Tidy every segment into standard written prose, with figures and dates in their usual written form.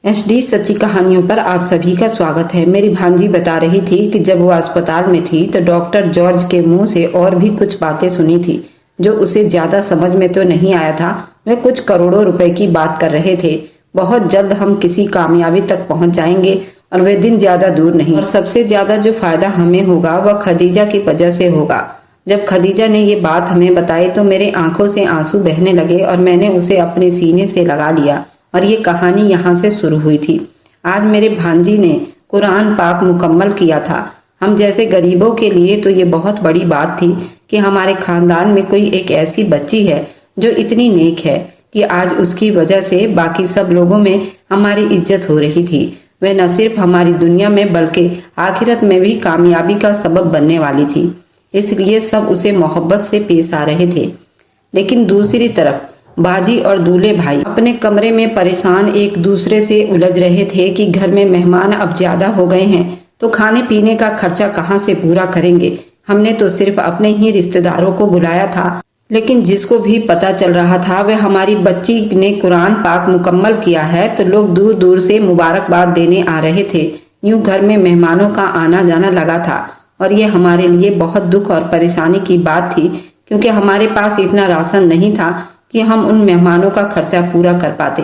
HD सच्ची कहानियों पर आप सभी का स्वागत है। मेरी भांजी बता रही थी कि जब वो अस्पताल में थी तो डॉक्टर जॉर्ज के मुंह से और भी कुछ बातें सुनी थी जो उसे ज्यादा समझ में तो नहीं आया था। वे कुछ करोड़ों रुपए की बात कर रहे थे। बहुत जल्द हम किसी कामयाबी तक पहुंच जाएंगे और वे दिन ज्यादा दूर नहीं। और सबसे ज्यादा जो फायदा हमें होगा वह खदीजा की वजह से होगा। जब खदीजा ने ये बात हमें बताई तो मेरे आंखों से आंसू बहने लगे और मैंने उसे अपने सीने से लगा लिया और ये कहानी यहाँ से शुरू हुई थी। आज मेरे भांजी ने कुरान पाक मुकम्मल किया था। हम जैसे गरीबों के लिए तो ये बहुत बड़ी बात थी कि हमारे खानदान में कोई एक ऐसी बच्ची है जो इतनी नेक है कि आज उसकी वजह से बाकी सब लोगों में हमारी इज्जत हो रही थी। वह न सिर्फ हमारी दुनिया में बल्कि आखिरत में भी कामयाबी का सबब बनने वाली थी, इसलिए सब उसे मोहब्बत से पेश आ रहे थे। लेकिन दूसरी तरफ बाजी और दूल्हे भाई अपने कमरे में परेशान एक दूसरे से उलझ रहे थे कि घर में मेहमान अब ज्यादा हो गए हैं तो खाने पीने का खर्चा कहाँ से पूरा करेंगे। हमने तो सिर्फ अपने ही रिश्तेदारों को बुलाया था, लेकिन जिसको भी पता चल रहा था वह हमारी बच्ची ने कुरान पाक मुकम्मल किया है तो लोग दूर दूर से मुबारकबाद देने आ रहे थे। यूं घर में मेहमानों का आना जाना लगा था और ये हमारे लिए बहुत दुख और परेशानी की बात थी, क्योंकि हमारे पास इतना राशन नहीं था कि हम उन मेहमानों का खर्चा पूरा कर पाते।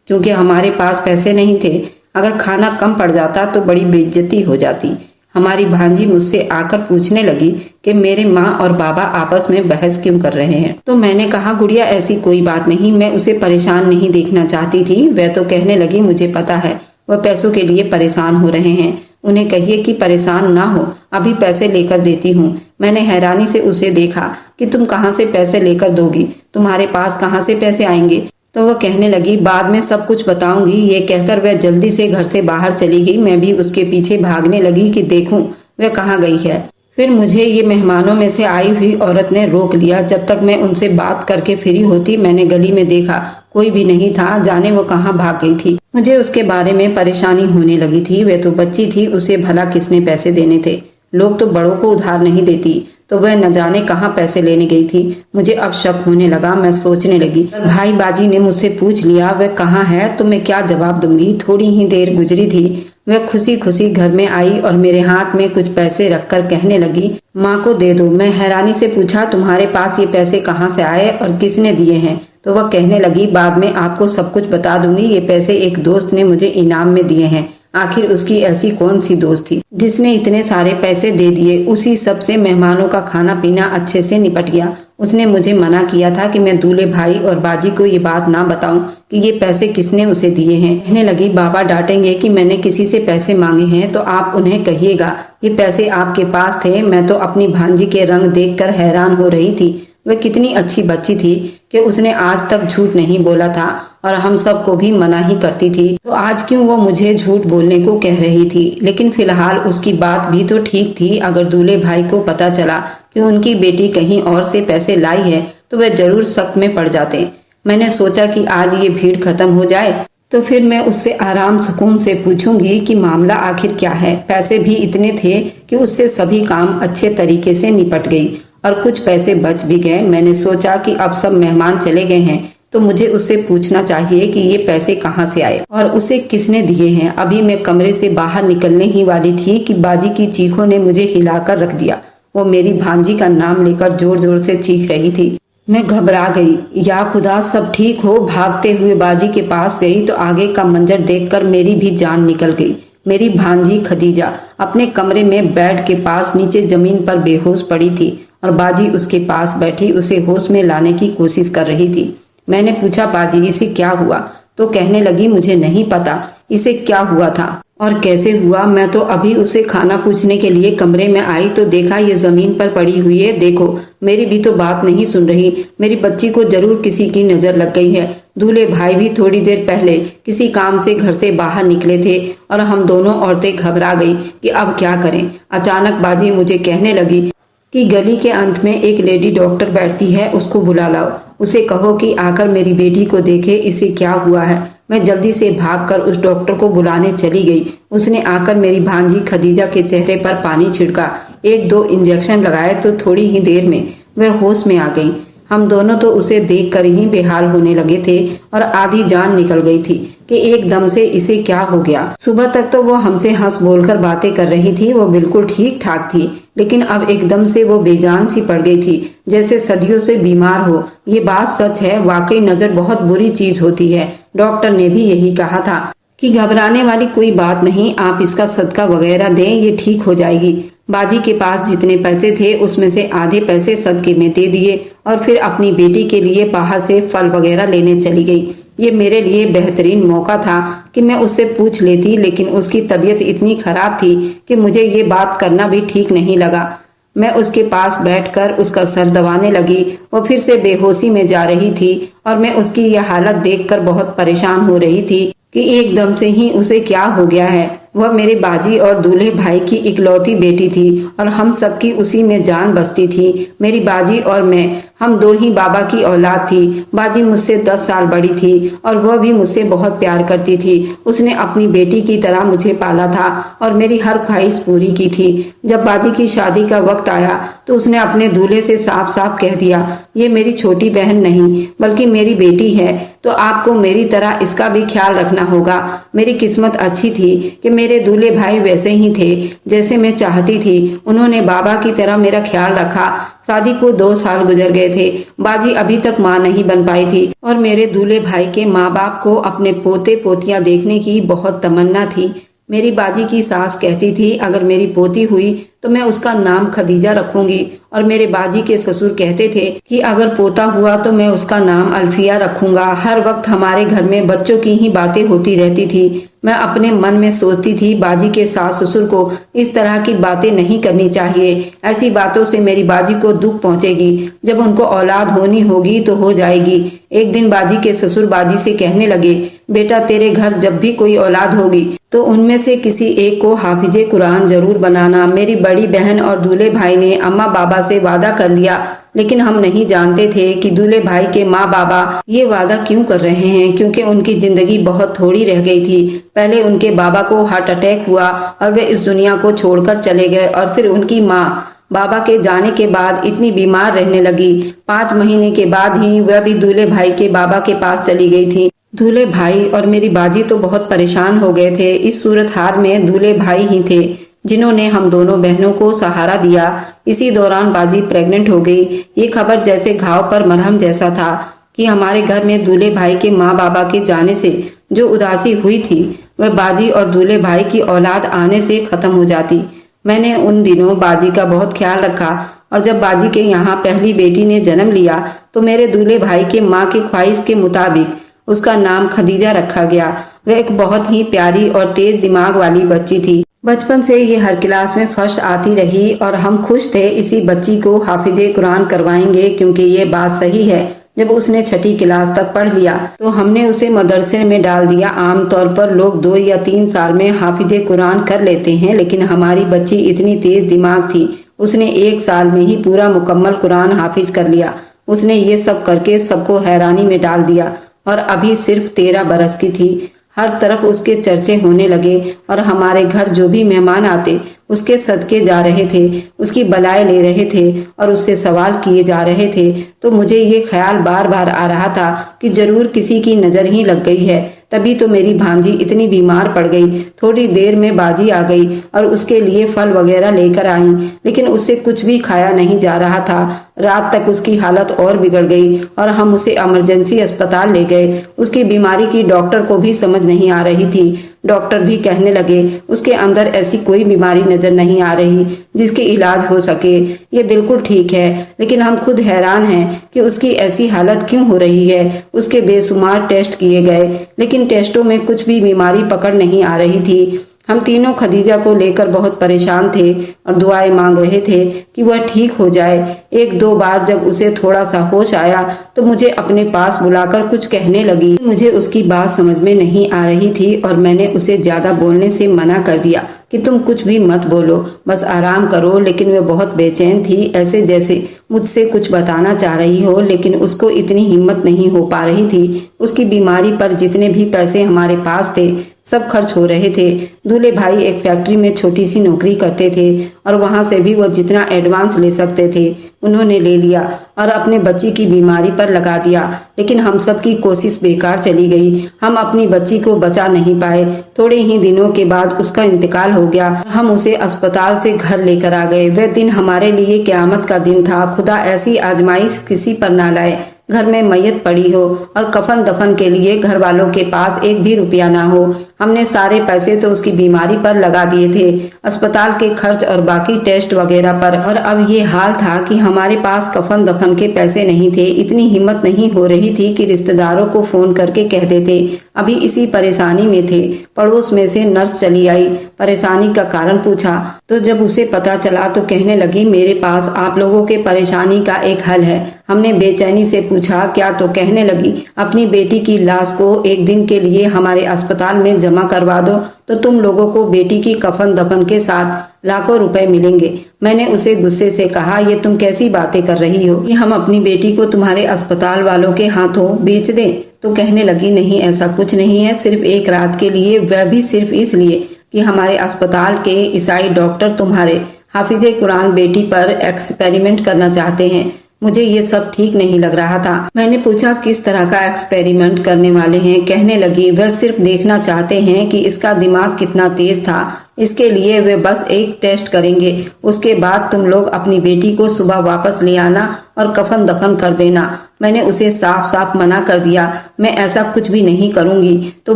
क्योंकि हमारे पास पैसे नहीं थे, अगर खाना कम पड़ जाता तो बड़ी बेइज्जती हो जाती। हमारी भांजी मुझसे आकर पूछने लगी कि मेरे माँ और बाबा आपस में बहस क्यों कर रहे हैं। तो मैंने कहा, गुड़िया ऐसी कोई बात नहीं, मैं उसे परेशान नहीं देखना चाहती थी। वह तो कहने लगी, मुझे पता है वह पैसों के लिए परेशान हो रहे हैं, उन्हें कहिए कि परेशान ना हो, अभी पैसे लेकर देती हूँ। मैंने हैरानी से उसे देखा कि तुम कहाँ से पैसे लेकर दोगी, तुम्हारे पास कहाँ से पैसे आएंगे। तो वह कहने लगी, बाद में सब कुछ बताऊंगी। ये कहकर वह जल्दी से घर से बाहर चली गई। मैं भी उसके पीछे भागने लगी कि देखूं वह कहाँ गई है। फिर मुझे ये मेहमानों में से आई हुई औरत ने रोक लिया। जब तक मैं उनसे बात करके फ्री होती मैंने गली में देखा, कोई भी नहीं था, जाने वो कहाँ भाग गई थी। मुझे उसके बारे में परेशानी होने लगी थी। वह तो बच्ची थी, उसे भला किसने पैसे देने थे। लोग तो बड़ों को उधार नहीं देती, तो वह न जाने कहाँ पैसे लेने गई थी। मुझे अब शक होने लगा। मैं सोचने लगी, भाई बाजी ने मुझसे पूछ लिया वह कहाँ है तो मैं क्या जवाब दूंगी। थोड़ी ही देर गुजरी थी, वह खुशी खुशी घर में आई और मेरे हाथ में कुछ पैसे रखकर कहने लगी, माँ को दे दो। मैं हैरानी से पूछा, तुम्हारे पास ये पैसे कहाँ से आए और किसने दिए हैं। तो वह कहने लगी, बाद में आपको सब कुछ बता दूंगी। ये पैसे एक दोस्त ने मुझे इनाम में दिए हैं। आखिर उसकी ऐसी कौन सी दोस्त थी जिसने इतने सारे पैसे दे दिए। उसी सब से मेहमानों का खाना पीना अच्छे से निपट गया। उसने मुझे मना किया था कि मैं दूल्हे भाई और बाजी को ये बात ना बताऊं कि ये पैसे किसने उसे दिए हैं। कहने लगी, बाबा डांटेंगे कि मैंने किसी से पैसे मांगे हैं, तो आप उन्हें कहिएगा ये पैसे आपके पास थे। मैं तो अपनी भांजी के रंग देखकर हैरान हो रही थी। वह कितनी अच्छी बच्ची थी कि उसने आज तक झूठ नहीं बोला था और हम सबको भी मना ही करती थी, तो आज क्यों वो मुझे झूठ बोलने को कह रही थी। लेकिन फिलहाल उसकी बात भी तो ठीक थी। अगर दूल्हे भाई को पता चला कि उनकी बेटी कहीं और से पैसे लाई है तो वह जरूर शक में पड़ जाते। मैंने सोचा कि आज ये भीड़ खत्म हो जाए तो फिर मैं उससे आराम सुकून से पूछूंगी कि मामला आखिर क्या है। पैसे भी इतने थे कि उससे सभी काम अच्छे तरीके से निपट गई और कुछ पैसे बच भी गए। मैंने सोचा कि अब सब मेहमान चले गए हैं तो मुझे उससे पूछना चाहिए कि ये पैसे कहाँ से आए और उसे किसने दिए हैं। अभी मैं कमरे से बाहर निकलने ही वाली थी कि बाजी की चीखों ने मुझे हिलाकर रख दिया। वो मेरी भांजी का नाम लेकर जोर जोर से चीख रही थी। मैं घबरा गई। या खुदा सब ठीक हो। भागते हुए बाजी के पास गई तो आगे का मंजर देखकर मेरी भी जान निकल गई। मेरी भांजी खदीजा अपने कमरे में बेड के पास नीचे जमीन पर बेहोश पड़ी थी और बाजी उसके पास बैठी उसे होश में लाने की कोशिश कर रही थी। मैंने पूछा, बाजी इसे क्या हुआ? तो कहने लगी, मुझे नहीं पता इसे क्या हुआ था और कैसे हुआ। मैं तो अभी उसे खाना पूछने के लिए कमरे में आई तो देखा ये जमीन पर पड़ी हुई है। देखो, मेरी भी तो बात नहीं सुन रही। मेरी बच्ची को जरूर किसी की नजर लग गई है। दूल्हे भाई भी थोड़ी देर पहले किसी काम से घर से बाहर निकले थे और हम दोनों औरतें घबरा गई कि अब क्या करें। अचानक बाजी मुझे कहने लगी कि गली के अंत में एक लेडी डॉक्टर बैठती है, उसको बुला लाओ। उसे कहो कि आकर मेरी बेटी को देखे इसे क्या हुआ है। मैं जल्दी से भागकर उस डॉक्टर को बुलाने चली गई। उसने आकर मेरी भांजी खदीजा के चेहरे पर पानी छिड़का, 1-2 इंजेक्शन लगाए तो थोड़ी ही देर में वह होश में आ गई। हम दोनों तो उसे देखकर ही बेहाल होने लगे थे और आधी जान निकल गई थी कि एकदम से इसे क्या हो गया। सुबह तक तो वो हमसे हंस बोलकर बातें कर रही थी, वो बिल्कुल ठीक ठाक थी, लेकिन अब एकदम से वो बेजान सी पड़ गई थी, जैसे सदियों से बीमार हो। ये बात सच है, वाकई नजर बहुत बुरी चीज होती है। डॉक्टर ने भी यही कहा था कि घबराने वाली कोई बात नहीं, आप इसका सदका वगैरह दें, ये ठीक हो जाएगी। बाजी के पास जितने पैसे थे उसमें से आधे पैसे सदके में दे दिए और फिर अपनी बेटी के लिए बाहर से फल वगैरह लेने चली गई। ये मेरे लिए बेहतरीन मौका था कि मैं उससे पूछ लेती, लेकिन उसकी तबीयत इतनी खराब थी कि मुझे ये बात करना भी ठीक नहीं लगा। मैं उसके पास बैठकर उसका सर दबाने लगी। वो फिर से बेहोशी में जा रही थी और मैं उसकी यह हालत देखकर बहुत परेशान हो रही थी कि एकदम से ही उसे क्या हो गया है। वह मेरे बाजी और दूल्हे भाई की इकलौती बेटी थी और हम सबकी उसी में जान बसती थी। मेरी बाजी और मैं, हम दो ही बाबा की औलाद थी। बाजी मुझसे 10 साल बड़ी थी और वह भी मुझसे बहुत प्यार करती थी। उसने अपनी बेटी की तरह मुझे पाला था और मेरी हर ख्वाहिश पूरी की थी। जब बाजी की शादी का वक्त आया तो उसने अपने दूल्हे से साफ साफ कह दिया, ये मेरी छोटी बहन नहीं बल्कि मेरी बेटी है, तो आपको मेरी तरह इसका भी ख्याल रखना होगा। मेरी किस्मत अच्छी थी कि मेरे दूल्हे भाई वैसे ही थे जैसे मैं चाहती थी। उन्होंने बाबा की तरह मेरा ख्याल रखा। शादी को 2 साल गुजर गए थे। बाजी अभी तक माँ नहीं बन पाई थी और मेरे दूल्हे भाई के माँ बाप को अपने पोते पोतियां देखने की बहुत तमन्ना थी। मेरी बाजी की सास कहती थी, अगर मेरी पोती हुई तो मैं उसका नाम खदीजा रखूंगी, और मेरे बाजी के ससुर कहते थे कि अगर पोता हुआ तो मैं उसका नाम अल्फिया रखूंगा। हर वक्त हमारे घर में बच्चों की ही बातें होती रहती थी। मैं अपने मन में सोचती थी, बाजी के सास ससुर को इस तरह की बातें नहीं करनी चाहिए। ऐसी बातों से मेरी बाजी को दुख पहुंचेगी। जब उनको औलाद होनी होगी तो हो जाएगी। एक दिन बाजी के ससुर बाजी से कहने लगे, बेटा तेरे घर जब भी कोई औलाद होगी तो उनमें से किसी एक को हाफिजे कुरान जरूर बनाना। मेरी बड़ी बहन और दूल्हे भाई ने अम्मा बाबा से वादा कर लिया, लेकिन हम नहीं जानते थे कि दूल्हे भाई के माँ बाबा ये वादा क्यों कर रहे हैं, क्योंकि उनकी जिंदगी बहुत थोड़ी रह गई थी। पहले उनके बाबा को हार्ट अटैक हुआ और वे इस दुनिया को छोड़कर चले गए, और फिर उनकी माँ बाबा के जाने के बाद इतनी बीमार रहने लगी। 5 महीने के बाद ही वह भी दूल्हे भाई के बाबा के पास चली गई थी। दूल्हे भाई और मेरी बाजी तो बहुत परेशान हो गए थे। इस सूरत हाल में दूल्हे भाई ही थे जिन्होंने हम दोनों बहनों को सहारा दिया। इसी दौरान बाजी प्रेग्नेंट हो गई। ये खबर जैसे घाव पर मरहम जैसा था कि हमारे घर में दूल्हे भाई के माँ बाबा के जाने से जो उदासी हुई थी वह बाजी और दूल्हे भाई की औलाद आने से खत्म हो जाती। मैंने उन दिनों बाजी का बहुत ख्याल रखा, और जब बाजी के यहाँ पहली बेटी ने जन्म लिया तो मेरे दूल्हे भाई के माँ की ख्वाहिश के मुताबिक उसका नाम खदीजा रखा गया। वह एक बहुत ही प्यारी और तेज दिमाग वाली बच्ची थी। बचपन से ये हर क्लास में फर्स्ट आती रही और हम खुश थे इसी बच्ची को हाफिजे कुरान करवाएंगे, क्योंकि ये बात सही है। जब उसने 6ठी क्लास तक पढ़ लिया तो हमने उसे मदरसे में डाल दिया। आमतौर पर लोग 2 या 3 साल में हाफिजे कुरान कर लेते हैं, लेकिन हमारी बच्ची इतनी तेज दिमाग थी, उसने 1 साल में ही पूरा मुकम्मल कुरान हाफिज कर लिया। उसने ये सब करके सबको हैरानी में डाल दिया और अभी सिर्फ 13 बरस की थी। हर तरफ उसके चर्चे होने लगे और हमारे घर जो भी मेहमान आते उसके सदके जा रहे थे, उसकी बलाएं ले रहे थे और उससे सवाल किए जा रहे थे। तो मुझे ये ख्याल बार बार आ रहा था कि जरूर किसी की नजर ही लग गई है। तभी तो मेरी भांजी इतनी बीमार पड़ गई। थोड़ी देर में बाजी आ गई और उसके लिए फल वगैरह लेकर आई, लेकिन उससे कुछ भी खाया नहीं जा रहा था। रात तक उसकी हालत और बिगड़ गई और हम उसे इमरजेंसी अस्पताल ले गए। उसकी बीमारी की डॉक्टर को भी समझ नहीं आ रही थी। डॉक्टर भी कहने लगे उसके अंदर ऐसी कोई बीमारी नजर नहीं आ रही जिसकी इलाज हो सके। ये बिल्कुल ठीक है, लेकिन हम खुद हैरान हैं कि उसकी ऐसी हालत क्यों हो रही है। उसके बेशुमार टेस्ट किए गए, लेकिन टेस्टों में कुछ भी बीमारी पकड़ नहीं आ रही थी। हम तीनों खदीजा को लेकर बहुत परेशान थे और दुआएं मांग रहे थे कि वह ठीक हो जाए। 1-2 बार जब उसे थोड़ा सा होश आया तो मुझे अपने पास बुलाकर कुछ कहने लगी। मुझे उसकी बात समझ में नहीं आ रही थी और मैंने उसे ज्यादा बोलने से मना कर दिया कि तुम कुछ भी मत बोलो, बस आराम करो। लेकिन वह बहुत बेचैन थी, ऐसे जैसे मुझसे कुछ बताना चाह रही हो, लेकिन उसको इतनी हिम्मत नहीं हो पा रही थी। उसकी बीमारी पर जितने भी पैसे हमारे पास थे सब खर्च हो रहे थे। दूल्हे भाई एक फैक्ट्री में छोटी सी नौकरी करते थे और वहां से भी वो जितना एडवांस ले सकते थे उन्होंने ले लिया और अपने बच्ची की बीमारी पर लगा दिया। लेकिन हम सब की कोशिश बेकार चली गई। हम अपनी बच्ची को बचा नहीं पाए। थोड़े ही दिनों के बाद उसका इंतकाल हो गया। हम उसे अस्पताल से घर लेकर आ गए। वह दिन हमारे लिए क़यामत का दिन था। खुदा ऐसी आजमाइश किसी पर ना लाए। घर में मैयत पड़ी हो और कफन दफन के लिए घर वालों के पास एक भी रुपया ना हो। हमने सारे पैसे तो उसकी बीमारी पर लगा दिए थे, अस्पताल के खर्च और बाकी टेस्ट वगैरह पर। और अब ये हाल था कि हमारे पास कफन दफन के पैसे नहीं थे। इतनी हिम्मत नहीं हो रही थी कि रिश्तेदारों को फोन करके कह देते। अभी इसी परेशानी में थे। पड़ोस में से नर्स चली आई। परेशानी का कारण पूछा तो जब उसे पता चला तो कहने लगी, मेरे पास आप लोगों के परेशानी का एक हल है। हमने बेचैनी से पूछा क्या, तो कहने लगी, अपनी बेटी की लाश को एक दिन के लिए हमारे अस्पताल में जमा करवा दो तो तुम लोगों को बेटी की कफन दफन के साथ लाखों रुपए मिलेंगे। मैंने उसे गुस्से से कहा, ये तुम कैसी बातें कर रही हो कि हम अपनी बेटी को तुम्हारे अस्पताल वालों के हाथों बेच दें? तो कहने लगी, नहीं ऐसा कुछ नहीं है, सिर्फ एक रात के लिए, वह भी सिर्फ इसलिए कि हमारे अस्पताल के ईसाई डॉक्टर तुम्हारे हाफिजे कुरान बेटी पर एक्सपेरिमेंट करना चाहते हैं। मुझे ये सब ठीक नहीं लग रहा था। मैंने पूछा किस तरह का एक्सपेरिमेंट करने वाले हैं? कहने लगी, वह सिर्फ देखना चाहते हैं कि इसका दिमाग कितना तेज था। इसके लिए वे बस एक टेस्ट करेंगे। उसके बाद तुम लोग अपनी बेटी को सुबह वापस ले आना और कफन दफन कर देना। मैंने उसे साफ साफ मना कर दिया, मैं ऐसा कुछ भी नहीं करूंगी। तो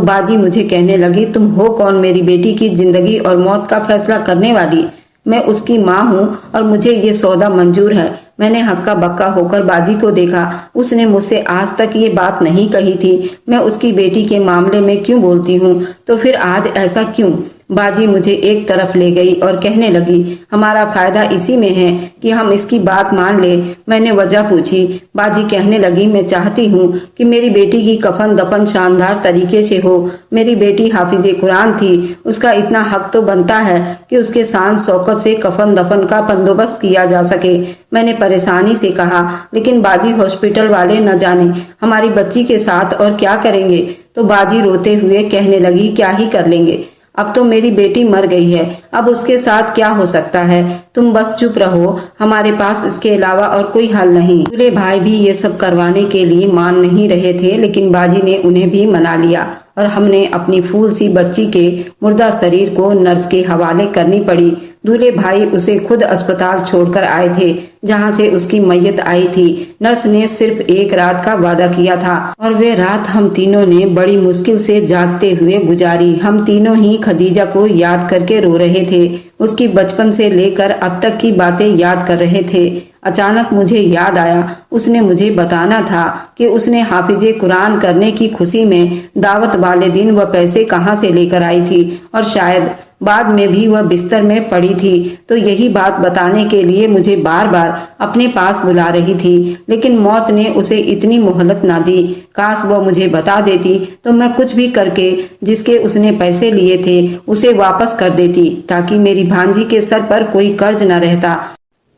बाजी मुझे कहने लगी, तुम हो कौन मेरी बेटी की जिंदगी और मौत का फैसला करने वाली? मैं उसकी माँ हूँ और मुझे ये सौदा मंजूर है। मैंने हक्का बक्का होकर बाजी को देखा। उसने मुझसे आज तक ये बात नहीं कही थी। मैं उसकी बेटी के मामले में क्यों बोलती हूँ, तो फिर आज ऐसा क्यों? बाजी मुझे एक तरफ ले गई और कहने लगी, हमारा फायदा इसी में है कि हम इसकी बात मान ले। मैंने वजह पूछी। बाजी कहने लगी, मैं चाहती हूँ कि मेरी बेटी की कफन दफन शानदार तरीके से हो। मेरी बेटी हाफिजे कुरान थी, उसका इतना हक तो बनता है कि उसके शान शौकत से कफन दफन का बंदोबस्त किया जा सके। मैंने परेशानी से कहा, लेकिन बाजी हॉस्पिटल वाले न जाने हमारी बच्ची के साथ और क्या करेंगे? तो बाजी रोते हुए कहने लगी, क्या ही कर लेंगे, अब तो मेरी बेटी मर गई है, अब उसके साथ क्या हो सकता है? तुम बस चुप रहो, हमारे पास इसके अलावा और कोई हल नहीं। दूल्हे भाई भी ये सब करवाने के लिए मान नहीं रहे थे, लेकिन बाजी ने उन्हें भी मना लिया और हमने अपनी फूल सी बच्ची के मुर्दा शरीर को नर्स के हवाले करनी पड़ी। दूल्हे भाई उसे खुद अस्पताल छोड़कर आए थे जहां से उसकी मैयत आई थी। नर्स ने सिर्फ एक रात का वादा किया था और वे रात हम तीनों ने बड़ी मुश्किल से जागते हुए गुजारी। हम तीनों ही खदीजा को याद करके रो रहे थे। उसकी बचपन से लेकर अब तक की बातें याद कर रहे थे। अचानक मुझे याद आया, उसने मुझे बताना था कि उसने हाफिजे कुरान करने की खुशी में दावत वाले दिन वह पैसे कहाँ से लेकर आई थी और शायद बाद में भी वह बिस्तर में पड़ी थी। तो यही बात बताने के लिए मुझे बार बार अपने पास बुला रही थी, लेकिन मौत ने उसे इतनी मोहलत ना दी। काश वह मुझे बता देती तो मैं कुछ भी करके जिसके उसने पैसे लिए थे उसे वापस कर देती, ताकि मेरी भांजी के सर पर कोई कर्ज न रहता।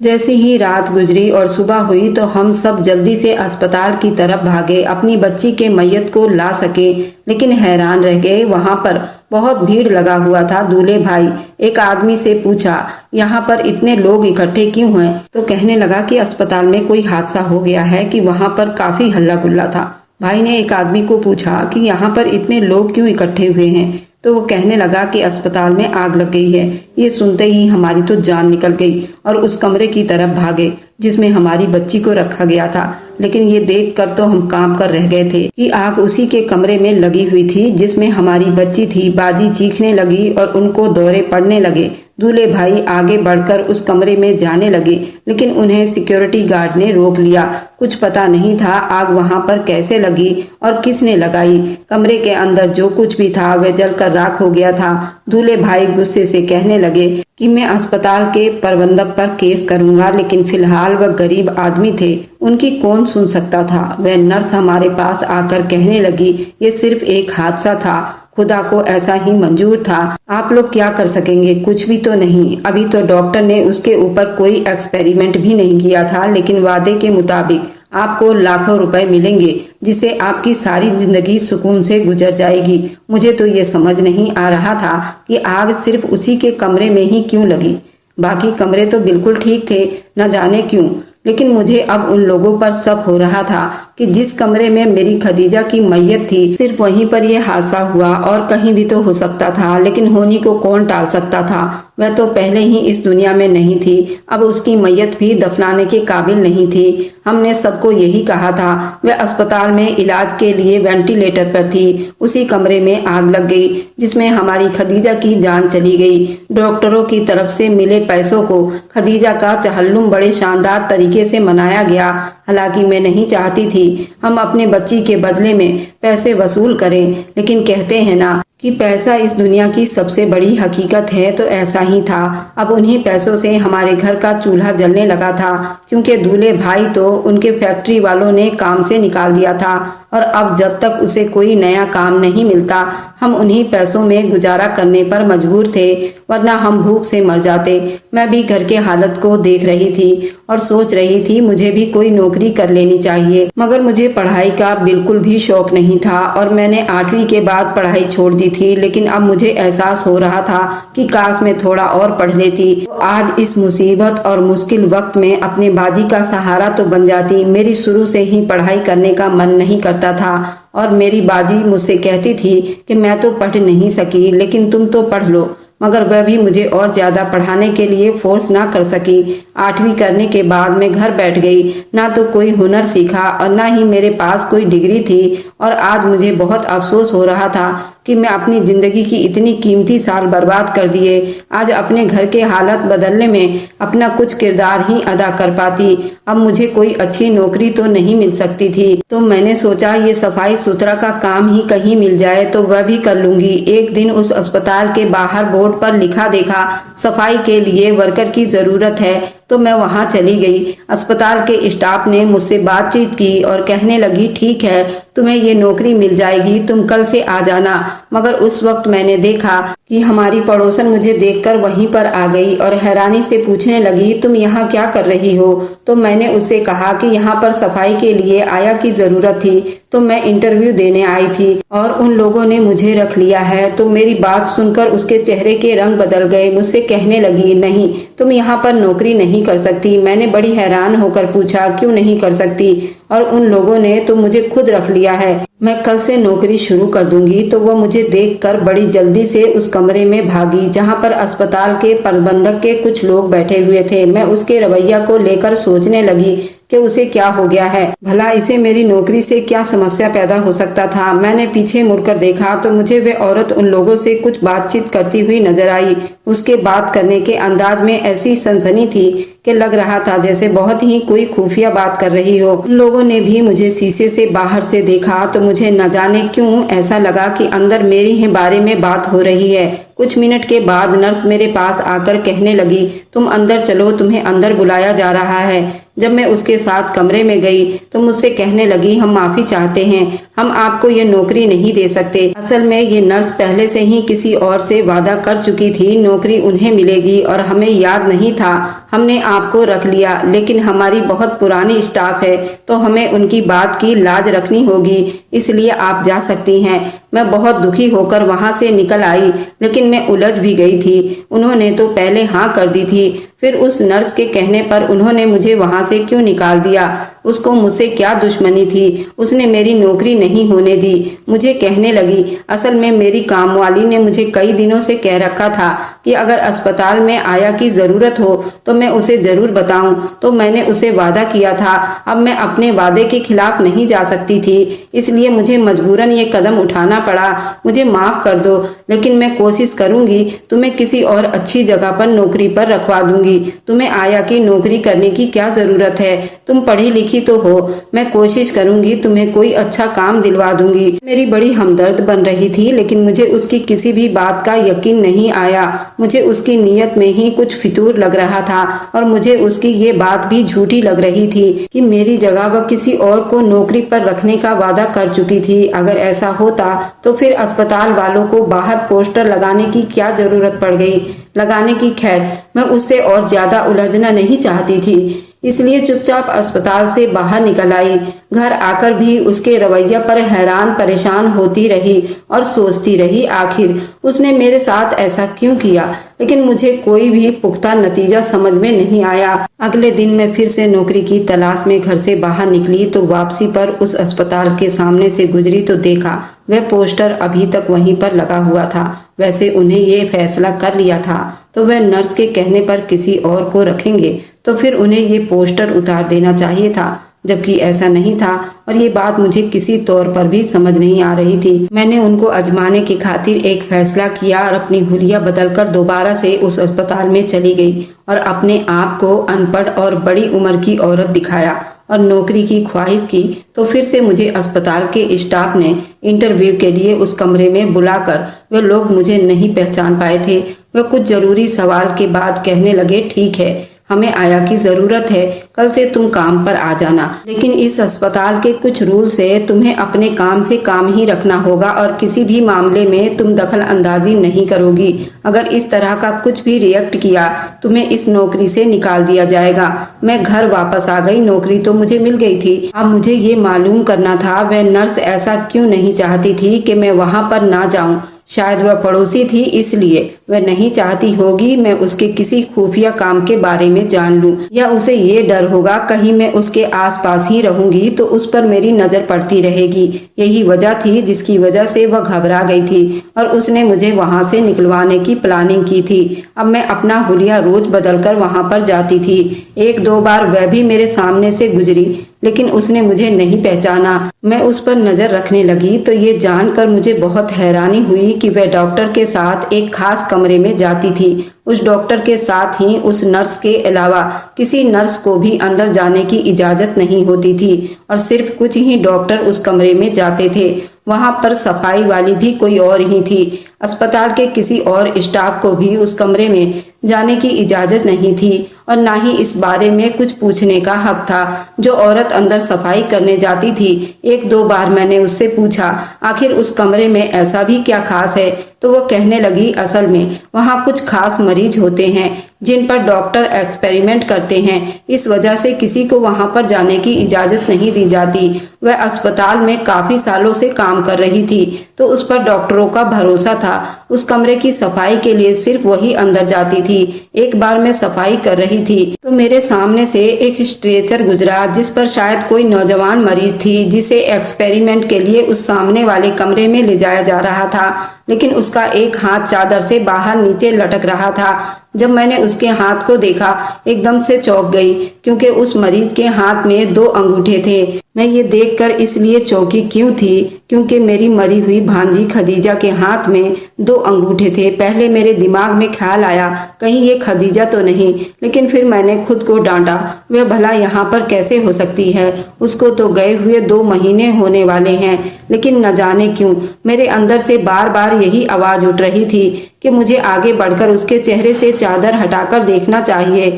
जैसे ही रात गुजरी और सुबह हुई तो हम सब जल्दी से अस्पताल की तरफ भागे, अपनी बच्ची के मैयत को ला सके, लेकिन हैरान रह गए। वहां पर बहुत भीड़ लगा हुआ था। दूल्हे भाई एक आदमी से पूछा, यहाँ पर इतने लोग इकट्ठे क्यों हैं? तो कहने लगा कि अस्पताल में कोई हादसा हो गया है कि वहां पर काफी हल्ला गुल्ला था। भाई ने एक आदमी को पूछा कि यहाँ पर इतने लोग क्यों इकट्ठे हुए हैं? तो वो कहने लगा कि अस्पताल में आग लग गई है। ये सुनते ही हमारी तो जान निकल गई और उस कमरे की तरफ भागे जिसमें हमारी बच्ची को रखा गया था। लेकिन ये देखकर तो हम कांप कर रह गए थे कि आग उसी के कमरे में लगी हुई थी जिसमें हमारी बच्ची थी। बाजी चीखने लगी और उनको दौरे पड़ने लगे। दूल्हे भाई आगे बढ़कर उस कमरे में जाने लगे, लेकिन उन्हें सिक्योरिटी गार्ड ने रोक लिया। कुछ पता नहीं था आग वहां पर कैसे लगी और किसने लगाई। कमरे के अंदर जो कुछ भी था वह जलकर राख हो गया था। दूल्हे भाई गुस्से से कहने लगे कि मैं अस्पताल के प्रबंधक पर केस करूंगा, लेकिन फिलहाल वह गरीब आदमी थे, उनकी कौन सुन सकता था। वह नर्स हमारे पास आकर कहने लगी, ये सिर्फ एक हादसा था, खुदा को ऐसा ही मंजूर था, आप लोग क्या कर सकेंगे? कुछ भी तो नहीं। अभी तो डॉक्टर ने उसके ऊपर कोई एक्सपेरिमेंट भी नहीं किया था, लेकिन वादे के मुताबिक आपको लाखों रुपए मिलेंगे, जिससे आपकी सारी जिंदगी सुकून से गुजर जाएगी। मुझे तो ये समझ नहीं आ रहा था कि आग सिर्फ उसी के कमरे में ही क्यों लगी। बाकी कमरे तो बिल्कुल ठीक थे, न जाने क्यों। लेकिन मुझे अब उन लोगों पर शक हो रहा था कि जिस कमरे में मेरी खदीजा की मैयत थी, सिर्फ वहीं पर यह हादसा हुआ और कहीं भी तो हो सकता था। लेकिन होनी को कौन टाल सकता था? वह तो पहले ही इस दुनिया में नहीं थी, अब उसकी मैयत भी दफनाने के काबिल नहीं थी। हमने सबको यही कहा था। वह अस्पताल में इलाज के लिए वेंटिलेटर पर थी। उसी कमरे में आग लग गई जिसमें हमारी खदीजा की जान चली गई। डॉक्टरों की तरफ से मिले पैसों को खदीजा का चहल्लुम बड़े शानदार तरीके से मनाया गया। हालांकि मैं नहीं चाहती थी हम अपने बच्ची के बदले में पैसे वसूल करें, लेकिन कहते हैं ना कि पैसा इस दुनिया की सबसे बड़ी हकीकत है, तो ऐसा ही था। अब उन्हीं पैसों से हमारे घर का चूल्हा जलने लगा था, क्योंकि दूल्हे भाई तो उनके फैक्ट्री वालों ने काम से निकाल दिया था और अब जब तक उसे कोई नया काम नहीं मिलता, हम उन्हीं पैसों में गुजारा करने पर मजबूर थे, वरना हम भूख से मर जाते। मैं भी घर के हालत को देख रही थी और सोच रही थी मुझे भी कोई नौकरी कर लेनी चाहिए। मगर मुझे पढ़ाई का बिल्कुल भी शौक नहीं था और मैंने 8वीं के बाद पढ़ाई छोड़ दी थी। लेकिन अब मुझे एहसास हो रहा था कि काश मैं थोड़ा और पढ़ लेती तो आज इस मुसीबत और मुश्किल वक्त में अपने बाजी का सहारा तो बन जाती। मेरी शुरू से ही पढ़ाई करने का मन नहीं करता था और मेरी बाजी मुझसे कहती थी कि मैं तो पढ़ नहीं सकी, लेकिन तुम तो पढ़ लो। मगर वह भी मुझे और ज्यादा पढ़ाने के लिए फोर्स ना कर सकी। 8वीं करने के बाद मैं घर बैठ गई। ना तो कोई हुनर सीखा और ना ही मेरे पास कोई डिग्री थी और आज मुझे बहुत अफसोस हो रहा था कि मैं अपनी जिंदगी की इतनी कीमती साल बर्बाद कर दिए। आज अपने घर के हालत बदलने में अपना कुछ किरदार ही अदा कर पाती। अब मुझे कोई अच्छी नौकरी तो नहीं मिल सकती थी, तो मैंने सोचा ये सफाई सुथरा का काम ही कहीं मिल जाए तो वह भी कर लूंगी। एक दिन उस अस्पताल के बाहर बोर्ड पर लिखा देखा, सफाई के लिए वर्कर की जरूरत है, तो मैं वहां चली गई। अस्पताल के स्टाफ ने मुझसे बातचीत की और कहने लगी, ठीक है, तुम्हें ये नौकरी मिल जाएगी, तुम कल से आ जाना। मगर उस वक्त मैंने देखा कि हमारी पड़ोसन मुझे देखकर वहीं पर आ गई और हैरानी से पूछने लगी, तुम यहाँ क्या कर रही हो? तो मैंने उससे कहा कि यहाँ पर सफाई के लिए आया की जरूरत थी, तो मैं इंटरव्यू देने आई थी और उन लोगों ने मुझे रख लिया है। तो मेरी बात सुनकर उसके चेहरे के रंग बदल गए। मुझसे कहने लगी, नहीं, तुम यहाँ पर नौकरी नहीं कर सकती। मैंने बड़ी हैरान होकर पूछा, क्यों नहीं कर सकती? और उन लोगों ने तो मुझे खुद रख लिया है, मैं कल से नौकरी शुरू कर दूंगी। तो वो मुझे देखकर बड़ी जल्दी से उस कमरे में भागी जहाँ पर अस्पताल के प्रबंधक के कुछ लोग बैठे हुए थे। मैं उसके रवैया को लेकर सोचने लगी कि उसे क्या हो गया है, भला इसे मेरी नौकरी से क्या समस्या पैदा हो सकता था। मैंने पीछे मुड़कर देखा तो मुझे वे औरत उन लोगों से कुछ बातचीत करती हुई नजर आई। उसके बात करने के अंदाज में ऐसी सनसनी थी कि लग रहा था जैसे बहुत ही कोई खुफिया बात कर रही हो। उन लोगों ने भी मुझे शीशे से बाहर से देखा तो मुझे न जाने क्यों ऐसा लगा कि अंदर मेरी ही बारे में बात हो रही है। कुछ मिनट के बाद नर्स मेरे पास आकर कहने लगी, तुम अंदर चलो, तुम्हें अंदर बुलाया जा रहा है। जब मैं उसके साथ कमरे में गई तो मुझसे कहने लगी, हम माफी चाहते हैं, हम आपको ये नौकरी नहीं दे सकते। असल में ये नर्स पहले से ही किसी और से वादा कर चुकी थी, नौकरी उन्हें मिलेगी और हमें याद नहीं था, हमने आपको रख लिया। लेकिन हमारी बहुत पुरानी स्टाफ है तो हमें उनकी बात की लाज रखनी होगी, इसलिए आप जा सकती हैं। मैं बहुत दुखी होकर वहां से निकल आई, लेकिन मैं उलझ भी गई थी। उन्होंने तो पहले हाँ कर दी थी, फिर उस नर्स के कहने पर उन्होंने मुझे वहां से क्यों निकाल दिया? उसको मुझसे क्या दुश्मनी थी? उसने मेरी नौकरी नहीं होने दी। मुझे कहने लगी, असल में मेरी कामवाली ने मुझे कई दिनों से कह रखा था कि अगर अस्पताल में आया की जरूरत हो तो मैं उसे जरूर बताऊं। तो मैंने उसे वादा किया था, अब मैं अपने वादे के खिलाफ नहीं जा सकती थी, इसलिए मुझे मजबूरन ये कदम उठाना पड़ा। मुझे माफ कर दो, लेकिन मैं कोशिश करूंगी तुम्हें किसी और अच्छी जगह पर नौकरी पर रखवा दूंगी। तुम्हें आया की नौकरी करने की क्या जरूरत है? तुम पढ़ी लिखी तो हो, मैं कोशिश करूंगी तुम्हें कोई अच्छा काम दिलवा दूंगी। मेरी बड़ी हमदर्द बन रही थी, लेकिन मुझे उसकी किसी भी बात का यकीन नहीं आया। मुझे उसकी नीयत में ही कुछ फितूर लग रहा था और मुझे उसकी ये बात भी झूठी लग रही थी कि मेरी जगह वह किसी और को नौकरी पर रखने का वादा कर चुकी थी। अगर ऐसा होता तो फिर अस्पताल वालों को बाहर पोस्टर लगाने की क्या जरूरत पड़ गई लगाने की। खैर, मैं उससे और ज्यादा उलझना नहीं चाहती थी। इसलिए चुपचाप अस्पताल से बाहर निकल आई। घर आकर भी उसके रवैया पर हैरान परेशान होती रही और सोचती रही आखिर उसने मेरे साथ ऐसा क्यों किया, लेकिन मुझे कोई भी पुख्ता नतीजा समझ में नहीं आया। अगले दिन मैं फिर से नौकरी की तलाश में घर से बाहर निकली तो वापसी पर उस अस्पताल के सामने से गुजरी तो देखा वह पोस्टर अभी तक वहीं पर लगा हुआ था। वैसे उन्हें ये फैसला कर लिया था तो वह नर्स के कहने पर किसी और को रखेंगे तो फिर उन्हें ये पोस्टर उतार देना चाहिए था, जबकि ऐसा नहीं था और ये बात मुझे किसी तौर पर भी समझ नहीं आ रही थी। मैंने उनको आजमाने की खातिर एक फैसला किया और अपनी हुलिया बदलकर दोबारा से उस अस्पताल में चली गई और अपने आप को अनपढ़ और बड़ी उम्र की औरत दिखाया और नौकरी की ख्वाहिश की। तो फिर से मुझे अस्पताल के स्टाफ ने इंटरव्यू के लिए उस कमरे में बुलाकर वे लोग मुझे नहीं पहचान पाए थे। वे कुछ जरूरी सवाल के बाद कहने लगे, ठीक है, हमें आया की जरूरत है, कल से तुम काम पर आ जाना, लेकिन इस अस्पताल के कुछ रूल्स है, तुम्हें अपने काम से काम ही रखना होगा और किसी भी मामले में तुम दखल अंदाजी नहीं करोगी। अगर इस तरह का कुछ भी रिएक्ट किया तुम्हें इस नौकरी से निकाल दिया जाएगा। मैं घर वापस आ गई, नौकरी तो मुझे मिल गई थी। अब मुझे ये मालूम करना था वह नर्स ऐसा क्यों नहीं चाहती थी कि मैं वहाँ पर ना जाऊँ। शायद वह पड़ोसी थी इसलिए वह नहीं चाहती होगी मैं उसके किसी खुफिया काम के बारे में जान लूं, या उसे ये डर होगा कहीं मैं उसके आसपास ही रहूंगी तो उस पर मेरी नजर पड़ती रहेगी। यही वजह थी जिसकी वजह से वह घबरा गई थी और उसने मुझे वहां से निकलवाने की प्लानिंग की थी। अब मैं अपना हुलिया रोज बदलकर वहां पर जाती थी। एक दो बार वह भी मेरे सामने से गुजरी लेकिन उसने मुझे नहीं पहचाना। मैं उस पर नजर रखने लगी तो ये जानकर मुझे बहुत हैरानी हुई कि वह डॉक्टर के साथ एक खास कमरे में जाती थी। उस डॉक्टर के साथ ही उस नर्स के अलावा किसी नर्स को भी अंदर जाने की इजाजत नहीं होती थी और सिर्फ कुछ ही डॉक्टर उस कमरे में जाते थे। वहां पर सफाई वाली भी कोई और ही थी। अस्पताल के किसी और स्टाफ को भी उस कमरे में जाने की इजाजत नहीं थी और ना ही इस बारे में कुछ पूछने का हक था। जो औरत अंदर सफाई करने जाती थी, एक दो बार मैंने उससे पूछा आखिर उस कमरे में ऐसा भी क्या खास है, तो वो कहने लगी असल में वहाँ कुछ खास मरीज होते हैं जिन पर डॉक्टर एक्सपेरिमेंट करते हैं, इस वजह से किसी को वहां पर जाने की इजाजत नहीं दी जाती। वह अस्पताल में काफी सालों से काम कर रही थी तो उस पर डॉक्टरों का भरोसा था। उस कमरे की सफाई के लिए सिर्फ वही अंदर जाती थी। एक बार मैं सफाई कर रही थी तो मेरे सामने से एक स्ट्रेचर गुजरा जिस पर शायद कोई नौजवान मरीज थी जिसे एक्सपेरिमेंट के लिए उस सामने वाले कमरे में ले जाया जा रहा था, लेकिन उसका एक हाथ चादर से बाहर नीचे लटक रहा था। जब मैंने उसके हाथ को देखा एकदम से चौंक गई क्योंकि उस मरीज के हाथ में 2 अंगूठे थे। मैं ये देखकर इसलिए चौंकी क्यों थी क्योंकि मेरी मरी हुई भांजी खदीजा के हाथ में 2 अंगूठे थे। पहले मेरे दिमाग में ख्याल आया कहीं ये खदीजा तो नहीं, लेकिन फिर मैंने खुद को डांटा, वह भला यहाँ पर कैसे हो सकती है, उसको तो गए हुए 2 महीने होने वाले हैं। लेकिन न जाने क्यों मेरे अंदर से बार बार यही आवाज उठ रही थी कि मुझे आगे बढ़कर उसके चेहरे से चादर हटाकर देखना चाहिए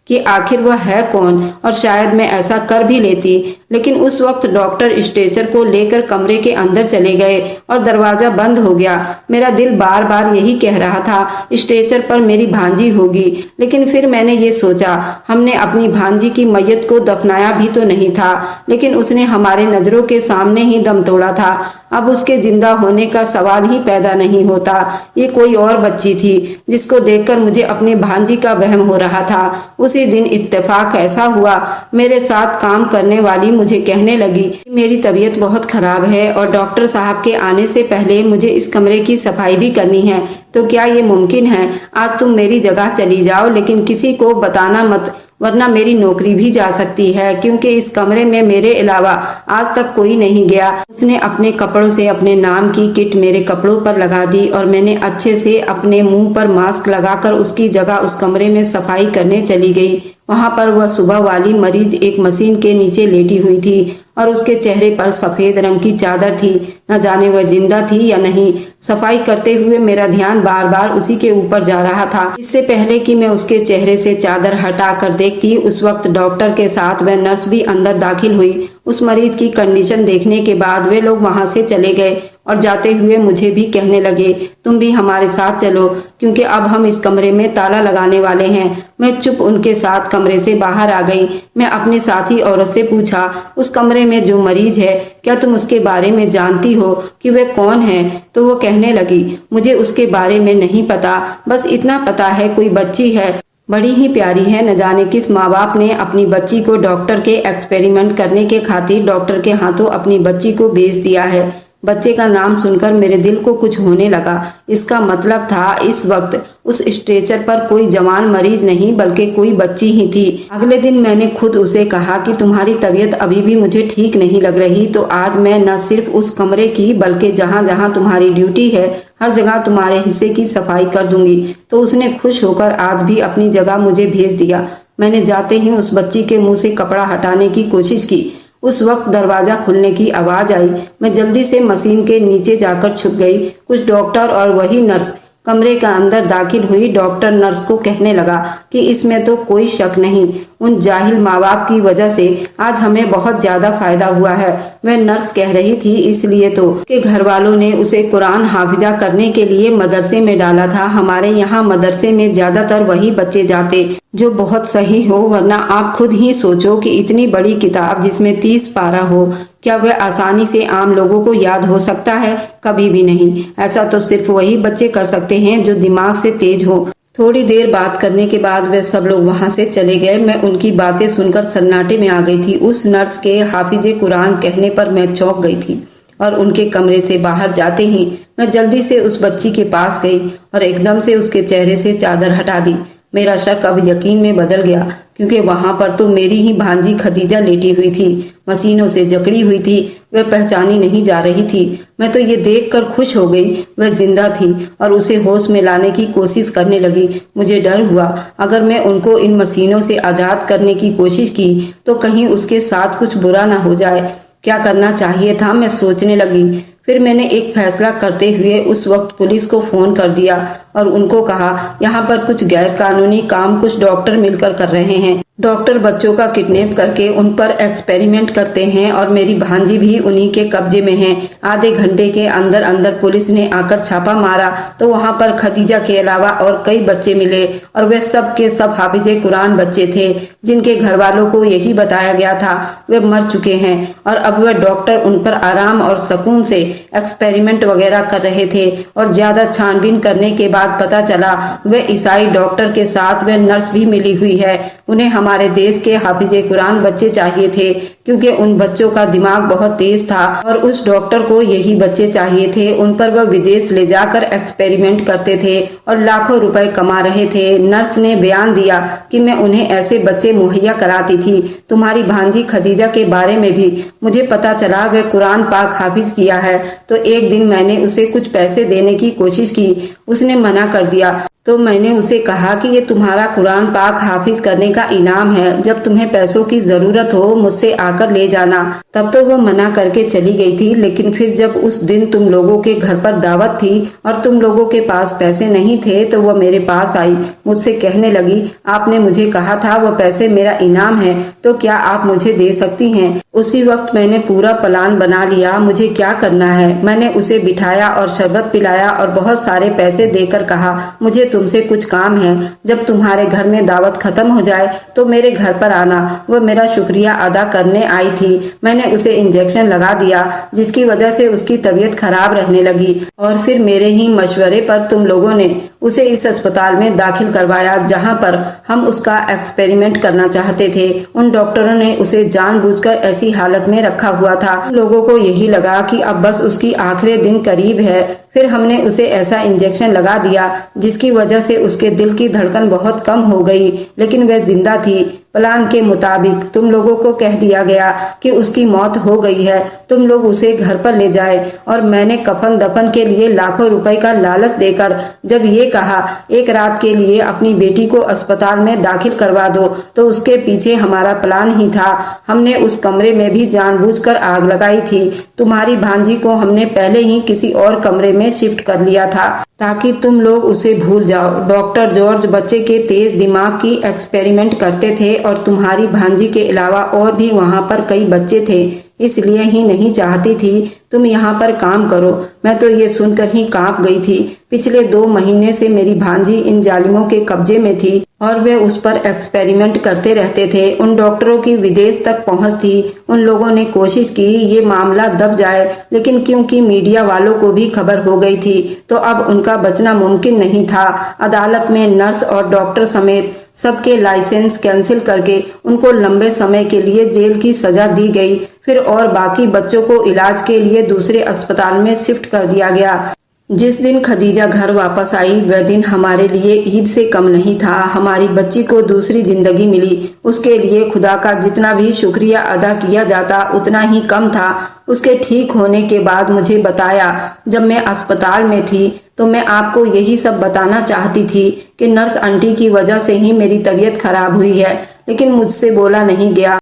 कि आखिर वह है कौन, और शायद मैं ऐसा कर भी लेती। लेकिन उस वक्त डॉक्टर स्ट्रेचर को लेकर कमरे के अंदर चले गए और दरवाजा बंद हो गया। मेरा दिल बार बार यही कह रहा था स्ट्रेचर पर मेरी भांजी होगी, लेकिन फिर मैंने ये सोचा हमने अपनी भांजी की मैयत को दफनाया भी तो नहीं था, लेकिन उसने हमारे नजरों के सामने ही दम तोड़ा था। अब उसके जिंदा होने का सवाल ही पैदा नहीं होता। ये कोई और बच्ची थी जिसको देखकर मुझे अपनी भांजी का वहम हो रहा था। उसी दिन इत्तेफाक ऐसा हुआ मेरे साथ काम करने वाली मुझे कहने लगी कि मेरी तबीयत बहुत खराब है और डॉक्टर साहब के आने से पहले मुझे इस कमरे की सफाई भी करनी है, तो क्या ये मुमकिन है आज तुम मेरी जगह चली जाओ, लेकिन किसी को बताना मत वरना मेरी नौकरी भी जा सकती है, क्योंकि इस कमरे में मेरे अलावा आज तक कोई नहीं गया। उसने अपने कपड़ों से अपने नाम की किट मेरे कपड़ों पर लगा दी और मैंने अच्छे से अपने मुंह पर मास्क लगाकर उसकी जगह उस कमरे में सफाई करने चली गई। वहां पर वह सुबह वाली मरीज एक मशीन के नीचे लेटी हुई थी और उसके चेहरे पर सफेद रंग की चादर थी। न जाने वह जिंदा थी या नहीं। सफाई करते हुए मेरा ध्यान बार बार उसी के ऊपर जा रहा था। इससे पहले कि मैं उसके चेहरे से चादर हटा कर देखती, उस वक्त डॉक्टर के साथ वह नर्स भी अंदर दाखिल हुई। उस मरीज की कंडीशन देखने के बाद वे लोग वहां से चले गए और जाते हुए मुझे भी कहने लगे, तुम भी हमारे साथ चलो क्योंकि अब हम इस कमरे में ताला लगाने वाले हैं। मैं चुप उनके साथ कमरे से बाहर आ गई। मैं अपनी साथी औरत से पूछा, उस कमरे में जो मरीज है क्या तुम उसके बारे में जानती हो कि वह कौन है? तो वो कहने लगी, मुझे उसके बारे में नहीं पता, बस इतना पता है कोई बच्ची है, बड़ी ही प्यारी है। न जाने किस माँ बाप ने अपनी बच्ची को डॉक्टर के एक्सपेरिमेंट करने के खातिर डॉक्टर के हाथों अपनी बच्ची को बेच दिया है। बच्चे का नाम सुनकर मेरे दिल को कुछ होने लगा। इसका मतलब था इस वक्त उस स्ट्रेचर पर कोई जवान मरीज नहीं बल्कि कोई बच्ची ही थी। अगले दिन मैंने खुद उसे कहा कि तुम्हारी तबीयत अभी भी मुझे ठीक नहीं लग रही, तो आज मैं न सिर्फ उस कमरे की बल्कि जहाँ जहाँ तुम्हारी ड्यूटी है हर जगह तुम्हारे हिस्से की सफाई कर दूंगी। तो उसने खुश होकर आज भी अपनी जगह मुझे भेज दिया। मैंने जाते ही उस बच्ची के मुंह से कपड़ा हटाने की कोशिश की। उस वक्त दरवाजा खुलने की आवाज आई। मैं जल्दी से मशीन के नीचे जाकर छुप गई। कुछ डॉक्टर और वही नर्स कमरे के अंदर दाखिल हुई। डॉक्टर नर्स को कहने लगा कि इसमें तो कोई शक नहीं, उन जाहिल माँ बाप की वजह से आज हमें बहुत ज्यादा फायदा हुआ है। वह नर्स कह रही थी इसलिए तो कि घर वालों ने उसे कुरान हाफिजा करने के लिए मदरसे में डाला था। हमारे यहाँ मदरसे में ज्यादातर वही बच्चे जाते जो बहुत सही हो, वरना आप खुद ही सोचो कि इतनी बड़ी किताब जिसमें 30 पारा हो, क्या वह आसानी से आम लोगों को याद हो सकता है? कभी भी नहीं। ऐसा तो सिर्फ वही बच्चे कर सकते हैं जो दिमाग से तेज हो। थोड़ी देर बात करने के बाद वे सब लोग वहां से चले गए। मैं उनकी बातें सुनकर सन्नाटे में आ गई थी। उस नर्स के हाफिजे कुरान कहने पर मैं चौंक गई थी और उनके कमरे से बाहर जाते ही मैं जल्दी से उस बच्ची के पास गई और एकदम से उसके चेहरे से चादर हटा दी। मेरा शक अब यकीन में बदल गया क्योंकि वहां पर तो मेरी ही भांजी खदीजा लेटी हुई थी, मशीनों से जकड़ी हुई थी। वह पहचानी नहीं जा रही थी। मैं तो ये देखकर खुश हो गई वह जिंदा थी और उसे होश में लाने की कोशिश करने लगी। मुझे डर हुआ अगर मैं उनको इन मशीनों से आजाद करने की कोशिश की तो कहीं उसके साथ कुछ बुरा ना हो जाए। क्या करना चाहिए था, मैं सोचने लगी। फिर मैंने एक फैसला करते हुए उस वक्त पुलिस को फोन कर दिया और उनको कहा, यहाँ पर कुछ गैर कानूनी काम कुछ डॉक्टर मिलकर कर रहे हैं। डॉक्टर बच्चों का किडनैप करके उन पर एक्सपेरिमेंट करते हैं और मेरी भांजी भी उन्हीं के कब्जे में है। आधे घंटे के अंदर अंदर पुलिस ने आकर छापा मारा तो वहाँ पर खदीजा के अलावा और कई बच्चे मिले और वे सब के सब हाफिजे कुरान बच्चे थे जिनके घर वालों को यही बताया गया था वे मर चुके हैं और अब वह डॉक्टर उन पर आराम और सुकून से एक्सपेरिमेंट वगैरह कर रहे थे। और ज्यादा छानबीन करने के बाद पता चला वे ईसाई डॉक्टर के साथ वे नर्स भी मिली हुई है। उन्हें हमारे देश के हाफिजे कुरान बच्चे चाहिए थे क्योंकि उन बच्चों का दिमाग बहुत तेज था और उस डॉक्टर को यही बच्चे चाहिए थे। उन पर वह विदेश ले जाकर एक्सपेरिमेंट करते थे और लाखों रुपए कमा रहे थे। नर्स ने बयान दिया कि मैं उन्हें ऐसे बच्चे मुहैया कराती थी। तुम्हारी भांजी खदीजा के बारे में भी मुझे पता चला वह कुरान पाक हाफिज किया है। तो एक दिन मैंने उसे कुछ पैसे देने की कोशिश की, उसने मना कर दिया। तो मैंने उसे कहा कि ये तुम्हारा कुरान पाक हाफिज करने का इनाम है, जब तुम्हें पैसों की जरूरत हो मुझसे आकर ले जाना। तब तो वो मना करके चली गई थी, लेकिन फिर जब उस दिन तुम लोगों के घर पर दावत थी और तुम लोगों के पास पैसे नहीं थे तो वो मेरे पास आई। मुझसे कहने लगी, आपने मुझे कहा था वो पैसे मेरा इनाम है, तो क्या आप मुझे दे सकती हैं? उसी वक्त मैंने पूरा प्लान बना लिया मुझे क्या करना है। मैंने उसे बिठाया और शरबत पिलाया और बहुत सारे पैसे देकर कहा, मुझे तुमसे कुछ काम है, जब तुम्हारे घर में दावत खत्म हो जाए तो मेरे घर पर आना। वह मेरा शुक्रिया अदा करने आई थी। मैंने उसे इंजेक्शन लगा दिया जिसकी वजह से उसकी तबीयत खराब रहने लगी और फिर मेरे ही मशवरे पर तुम लोगों ने उसे इस अस्पताल में दाखिल करवाया जहां पर हम उसका एक्सपेरिमेंट करना चाहते थे। उन डॉक्टरों ने उसे जानबूझकर ऐसी हालत में रखा हुआ था। लोगों को यही लगा कि अब बस उसकी आखिरी दिन करीब है। फिर हमने उसे ऐसा इंजेक्शन लगा दिया जिसकी वजह से उसके दिल की धड़कन बहुत कम हो गई, लेकिन वह जिंदा थी। प्लान के मुताबिक तुम लोगों को कह दिया गया कि उसकी मौत हो गई है, तुम लोग उसे घर पर ले जाए और मैंने कफन दफन के लिए लाखों रुपए का लालच देकर जब ये कहा एक रात के लिए अपनी बेटी को अस्पताल में दाखिल करवा दो, तो उसके पीछे हमारा प्लान ही था। हमने उस कमरे में भी जानबूझकर आग लगाई थी। तुम्हारी भांजी को हमने पहले ही किसी और कमरे में शिफ्ट कर लिया था ताकि तुम लोग उसे भूल जाओ। डॉक्टर जॉर्ज बच्चे के तेज दिमाग की एक्सपेरिमेंट करते थे और तुम्हारी भांजी के अलावा और भी वहाँ पर कई बच्चे थे, इसलिए ही नहीं चाहती थी तुम यहाँ पर काम करो। मैं तो ये सुनकर ही कांप गई थी। पिछले 2 महीने से मेरी भांजी इन जालिमों के कब्जे में थी और वे उस पर एक्सपेरिमेंट करते रहते थे। उन डॉक्टरों की विदेश तक पहुंच थी। उन लोगों ने कोशिश की ये मामला दब जाए, लेकिन क्योंकि मीडिया वालों को भी खबर हो गई थी तो अब उनका बचना मुमकिन नहीं था। अदालत में नर्स और डॉक्टर समेत सबके लाइसेंस कैंसिल करके उनको लंबे समय के लिए जेल की सजा दी गई। फिर और बाकी बच्चों को इलाज के लिए दूसरे अस्पताल में शिफ्ट कर दिया गया। जिस दिन खदीजा घर वापस आई वह दिन हमारे लिए ईद से कम नहीं था। हमारी बच्ची को दूसरी जिंदगी मिली, उसके लिए खुदा का जितना भी शुक्रिया अदा किया जाता उतना ही कम था। उसके ठीक होने के बाद मुझे बताया जब मैं अस्पताल में थी तो मैं आपको यही सब बताना चाहती थी कि नर्स आंटी की वजह से ही मेरी तबीयत खराब हुई है, लेकिन मुझसे बोला नहीं गया।